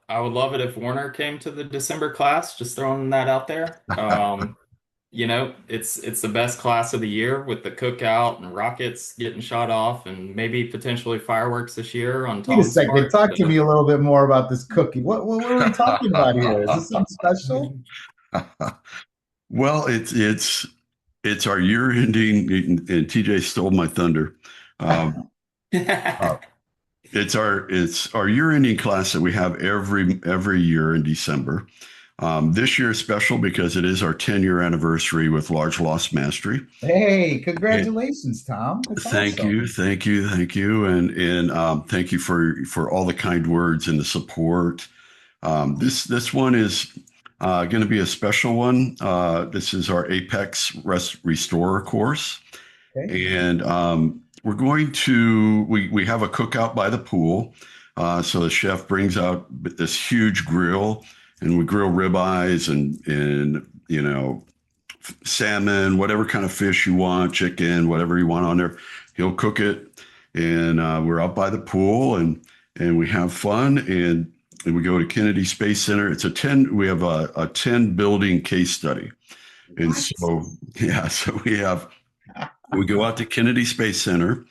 I would love it if Warner came to the December class. Just throwing that out there. It's the best class of the year with the cookout and rockets getting shot off and maybe potentially fireworks this year on Wait a Tom's second. part. Talk to me a little bit more about this cookie. What are we talking about here? Is this something special? Well, it's our year ending, and TJ stole my thunder. Um, uh, it's our year ending class that we have every year in December. This year is special because it is our 10-year anniversary with Large Loss Mastery. Hey, And congratulations, Tom. That's thank awesome. you, thank you, thank you, and thank you for all the kind words and the support. This one is going to be a special one. This is our Apex Restorer course, Okay. and we have a cookout by the pool. So the chef brings out this huge grill, and we grill ribeyes and salmon, whatever kind of fish you want, chicken, whatever you want on there. He'll cook it, and we're out by the pool, and we have fun, and we go to Kennedy Space Center. It's a 10. We have a 10 building case study, and What? so yeah, so we go out to Kennedy Space Center.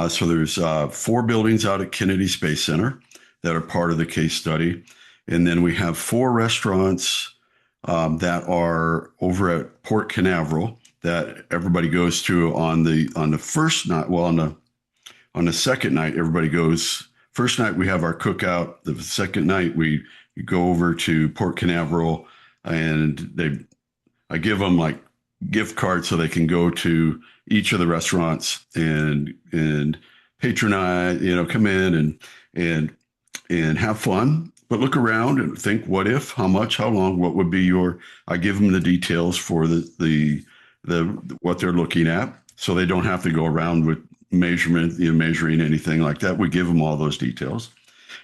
So there's 4 buildings out at Kennedy Space Center that are part of the case study, and then we have 4 restaurants that are over at Port Canaveral that everybody goes to on the first night. Well, on the second night, everybody goes. First night we have our cookout. The second night we go over to Port Canaveral, and I give them like gift cards so they can go to each of the restaurants and patronize. Come in and have fun, but look around and think, what if, how much, how long, what would be your, I give them the details for the what they're looking at. So they don't have to go around with measuring anything like that. We give them all those details.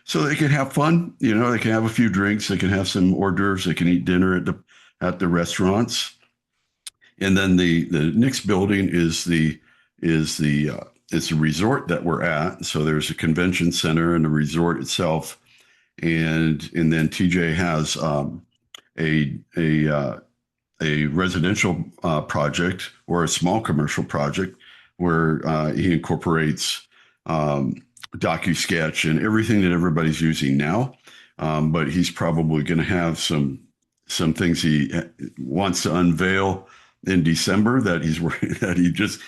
So they can have fun, they can have a few drinks, they can have some hors d'oeuvres, they can eat dinner at the restaurants. And then the next building is the resort that we're at. So there's a convention center and the resort itself, and then TJ has a a residential project or a small commercial project where he incorporates docu-sketch and everything that everybody's using now. But he's probably going to have some things he wants to unveil in December that he's working that he just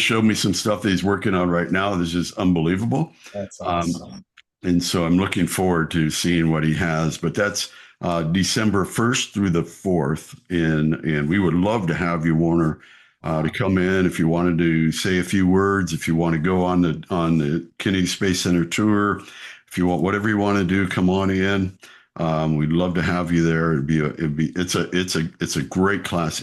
showed me some stuff that he's working on right now. This is unbelievable. That's Um, awesome. and so I'm looking forward to seeing what he has. But that's December 1st through the 4th, and we would love to have you, Warner, to come in if you wanted to say a few words, if you want to go on the Kennedy Space Center tour, if you want whatever you want to do, come on in. We'd love to have you there. It's a great class.